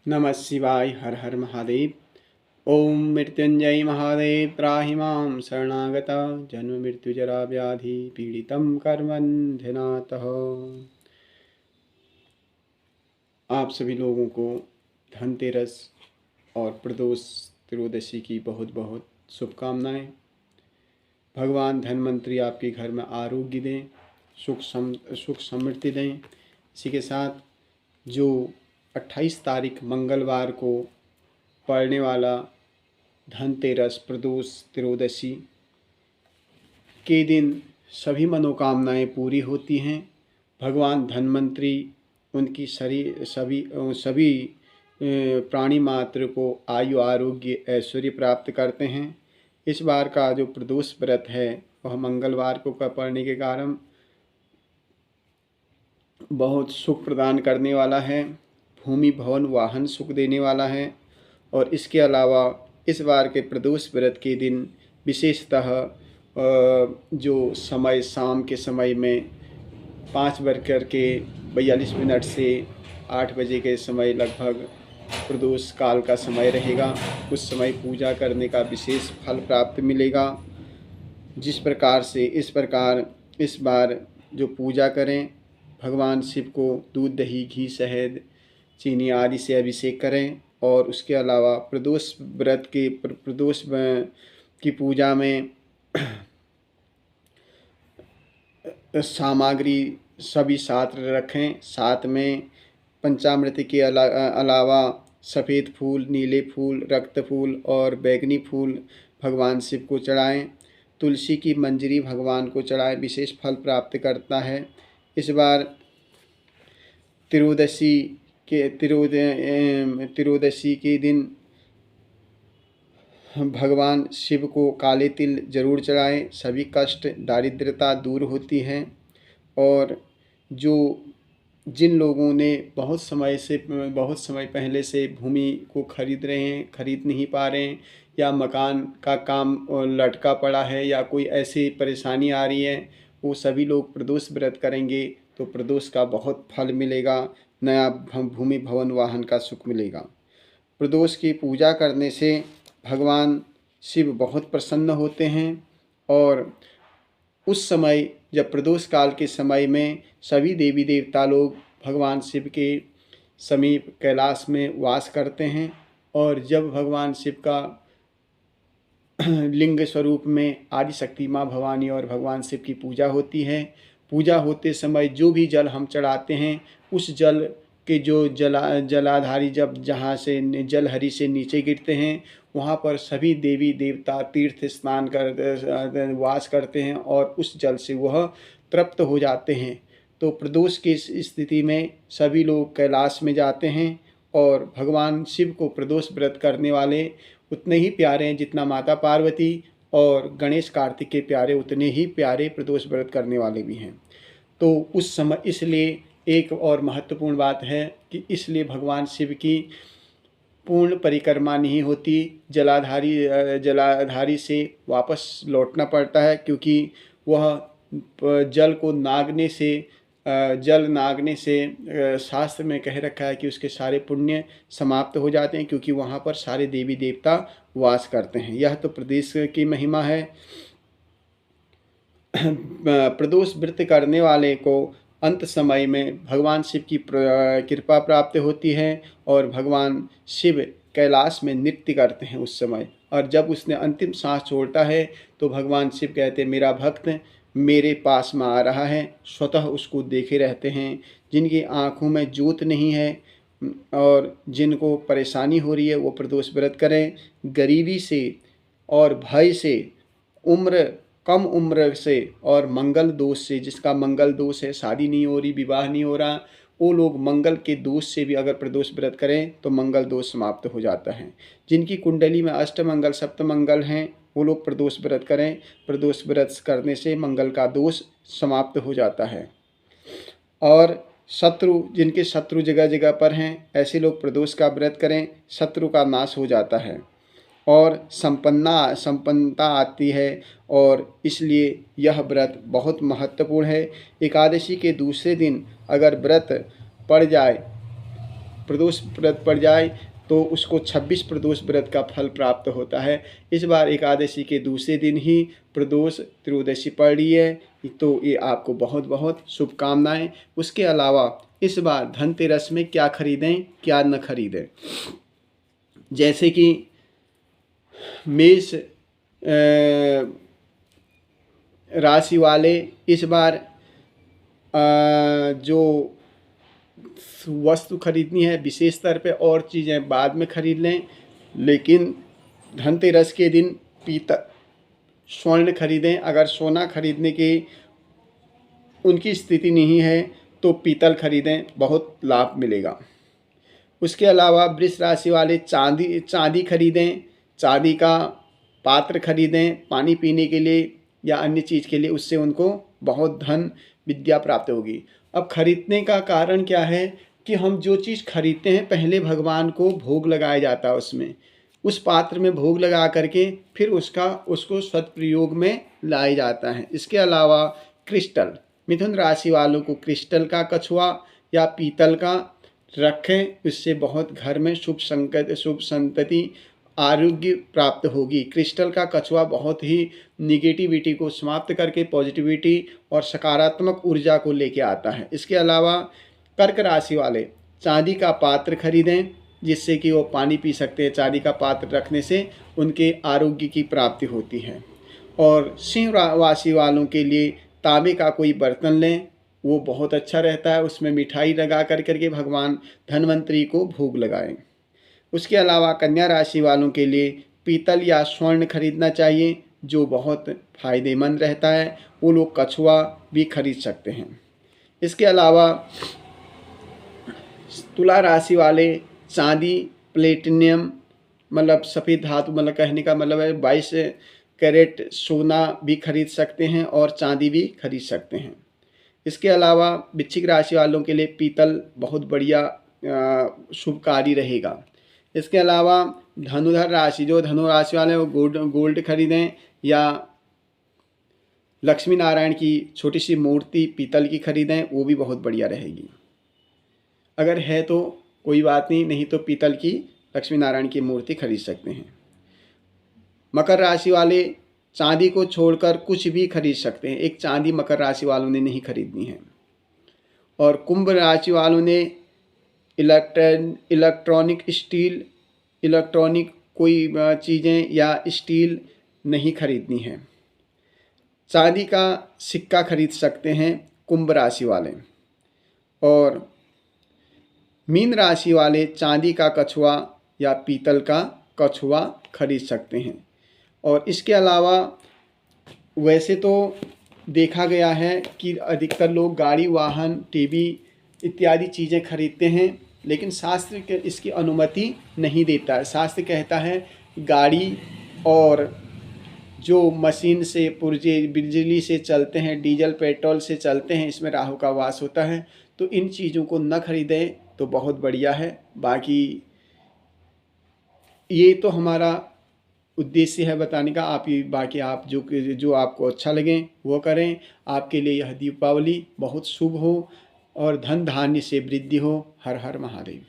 नमः शिवाय। हर हर महादेव। ओम मृत्युंजय महादेव त्राहि मां शरणागत जन्म मृत्यु जरा व्याधि पीड़ितं कर्मन्धनातः। आप सभी लोगों को धनतेरस और प्रदोष त्रयोदशी की बहुत बहुत शुभकामनाएं। भगवान धन्वंतरी आपके घर में आरोग्य दें, सुख समृद्धि दें। इसी के साथ जो 28 तारीख मंगलवार को पड़ने वाला धनतेरस प्रदोष त्रयोदशी के दिन सभी मनोकामनाएं पूरी होती हैं। भगवान धन्वंतरी उनकी सभी प्राणी मात्र को आयु आरोग्य ऐश्वर्य प्राप्त करते हैं। इस बार का जो प्रदोष व्रत है वह मंगलवार को पड़ने के कारण बहुत सुख प्रदान करने वाला है, भूमि भवन वाहन सुख देने वाला है। और इसके अलावा इस बार के प्रदोष व्रत के दिन विशेषतः जो समय शाम के समय में 5:42 से 8 बजे के समय लगभग प्रदोष काल का समय रहेगा। उस समय पूजा करने का विशेष फल प्राप्त मिलेगा। जिस प्रकार से इस बार जो पूजा करें, भगवान शिव को दूध दही घी शहद चीनी आदि से अभिषेक करें। और उसके अलावा प्रदोष की पूजा में सामग्री सभी साथ रखें। साथ में पंचामृत के अलावा सफ़ेद फूल, नीले फूल, रक्त फूल और बैगनी फूल भगवान शिव को चढ़ाएं। तुलसी की मंजरी भगवान को चढ़ाएं, विशेष फल प्राप्त करता है। इस बार त्रयोदशी के दिन भगवान शिव को काले तिल जरूर चढ़ाएं। सभी कष्ट दारिद्रता दूर होती है। और जिन लोगों ने बहुत समय पहले से भूमि को खरीद रहे हैं, खरीद नहीं पा रहे हैं, या मकान का काम लटका पड़ा है, या कोई ऐसी परेशानी आ रही है, वो सभी लोग प्रदोष व्रत करेंगे तो प्रदोष का बहुत फल मिलेगा, नया भूमि भवन वाहन का सुख मिलेगा। प्रदोष की पूजा करने से भगवान शिव बहुत प्रसन्न होते हैं। और उस समय जब प्रदोष काल के समय में सभी देवी देवता लोग भगवान शिव के समीप कैलाश में वास करते हैं। और जब भगवान शिव का लिंग स्वरूप में आदिशक्ति माँ भवानी और भगवान शिव की पूजा होती है, पूजा होते समय जो भी जल हम चढ़ाते हैं, उस जल के जो जलाधारी जब जहाँ से जलहरी से नीचे गिरते हैं, वहाँ पर सभी देवी देवता तीर्थ स्नान कर वास करते हैं और उस जल से वह तृप्त हो जाते हैं। तो प्रदोष की स्थिति में सभी लोग कैलाश में जाते हैं। और भगवान शिव को प्रदोष व्रत करने वाले उतने ही प्यारे हैं जितना माता पार्वती और गणेश कार्तिक के प्यारे उतने ही प्यारे प्रदोष व्रत करने वाले भी हैं। तो उस समय इसलिए एक और महत्वपूर्ण बात है कि इसलिए भगवान शिव की पूर्ण परिक्रमा नहीं होती, जलाधारी से वापस लौटना पड़ता है, क्योंकि वह जल नागने से शास्त्र में कह रखा है कि उसके सारे पुण्य समाप्त हो जाते हैं, क्योंकि वहाँ पर सारे देवी देवता वास करते हैं। यह तो प्रदेश की महिमा है। प्रदोष व्रत करने वाले को अंत समय में भगवान शिव की कृपा प्राप्त होती है और भगवान शिव कैलाश में नृत्य करते हैं उस समय। और जब उसने अंतिम सांस छोड़ता है तो भगवान शिव कहते हैं, मेरा भक्त मेरे पास में आ रहा है। स्वतः उसको देखे रहते हैं। जिनकी आँखों में ज्योत नहीं है और जिनको परेशानी हो रही है, वो प्रदोष व्रत करें। गरीबी से और भय से, कम उम्र से और मंगल दोष से, जिसका मंगल दोष है, शादी नहीं हो रही, विवाह नहीं हो रहा, वो लोग मंगल के दोष से भी अगर प्रदोष व्रत करें तो मंगल दोष समाप्त हो जाता है। जिनकी कुंडली में अष्टमंगल सप्तमंगल हैं, वो लोग प्रदोष व्रत करें। प्रदोष व्रत करने से मंगल का दोष समाप्त हो जाता है। और जिनके शत्रु जगह जगह पर हैं, ऐसे लोग प्रदोष का व्रत करें, शत्रु का नाश हो जाता है और संपन्नता आती है। और इसलिए यह व्रत बहुत महत्वपूर्ण है। एकादशी के दूसरे दिन अगर व्रत पड़ जाए प्रदोष व्रत पड़ जाए तो उसको 26 प्रदोष व्रत का फल प्राप्त होता है। इस बार एकादशी के दूसरे दिन ही प्रदोष त्रयोदशी पड़ रही है, तो ये आपको बहुत बहुत शुभकामनाएं। उसके अलावा इस बार धनतेरस में क्या खरीदें क्या न खरीदें, जैसे कि मेष राशि वाले इस बार जो वस्तु खरीदनी है विशेष स्तर पे, और चीज़ें बाद में खरीद लें, लेकिन धनतेरस के दिन पीतल स्वर्ण खरीदें। अगर सोना खरीदने की उनकी स्थिति नहीं है तो पीतल खरीदें, बहुत लाभ मिलेगा। उसके अलावा वृष राशि वाले चांदी खरीदें, चांदी का पात्र खरीदें पानी पीने के लिए या अन्य चीज़ के लिए, उससे उनको बहुत धन विद्या प्राप्त होगी। अब खरीदने का कारण क्या है कि हम जो चीज़ खरीदते हैं पहले भगवान को भोग लगाया जाता है, उसमें उस पात्र में भोग लगा करके फिर उसको सदप्रयोग में लाया जाता है। इसके अलावा क्रिस्टल, मिथुन राशि वालों को क्रिस्टल का कछुआ या पीतल का रखें, इससे बहुत घर में शुभ संतति आरोग्य प्राप्त होगी। क्रिस्टल का कछुआ बहुत ही निगेटिविटी को समाप्त करके पॉजिटिविटी और सकारात्मक ऊर्जा को लेके आता है। इसके अलावा कर्क राशि वाले चांदी का पात्र खरीदें, जिससे कि वो पानी पी सकते हैं। चांदी का पात्र रखने से उनके आरोग्य की प्राप्ति होती है। और सिंह राशि वालों के लिए तांबे का कोई बर्तन लें, वो बहुत अच्छा रहता है, उसमें मिठाई लगा करके भगवान धन्वंतरी को भोग लगाएं। उसके अलावा कन्या राशि वालों के लिए पीतल या स्वर्ण खरीदना चाहिए, जो बहुत फायदेमंद रहता है। वो लोग कछुआ भी खरीद सकते हैं। इसके अलावा तुला राशि वाले चांदी प्लेटिनियम मतलब सफ़ेद धातु, मतलब कहने का मतलब है 22 कैरेट सोना भी खरीद सकते हैं और चांदी भी खरीद सकते हैं। इसके अलावा वृश्चिक राशि वालों के लिए पीतल बहुत बढ़िया शुभकारी रहेगा। इसके अलावा धनुधर राशि, जो धनु राशि वाले हैं वो गोल्ड खरीदें या लक्ष्मी नारायण की छोटी सी मूर्ति पीतल की खरीदें, वो भी बहुत बढ़िया रहेगी। अगर है तो कोई बात नहीं तो पीतल की लक्ष्मी नारायण की मूर्ति खरीद सकते हैं। मकर राशि वाले चांदी को छोड़कर कुछ भी खरीद सकते हैं, एक चांदी मकर राशि वालों ने नहीं खरीदनी है। और कुंभ राशि वालों ने इलेक्ट्रॉनिक कोई चीज़ें या स्टील नहीं खरीदनी है। चांदी का सिक्का खरीद सकते हैं कुंभ राशि वाले। और मीन राशि वाले चांदी का कछुआ या पीतल का कछुआ खरीद सकते हैं। और इसके अलावा वैसे तो देखा गया है कि अधिकतर लोग गाड़ी वाहन टीवी इत्यादि चीज़ें खरीदते हैं, लेकिन शास्त्र इसकी अनुमति नहीं देता है। शास्त्र कहता है गाड़ी और जो मशीन से पुर्जे बिजली से चलते हैं, डीजल पेट्रोल से चलते हैं, इसमें राहु का वास होता है, तो इन चीज़ों को न खरीदें तो बहुत बढ़िया है। बाकी ये तो हमारा उद्देश्य है बताने का। बाकी आप जो आपको अच्छा लगे वो करें। आपके लिए यह दीपावली बहुत शुभ हो और धन धान्य से वृद्धि हो। हर हर महादेव।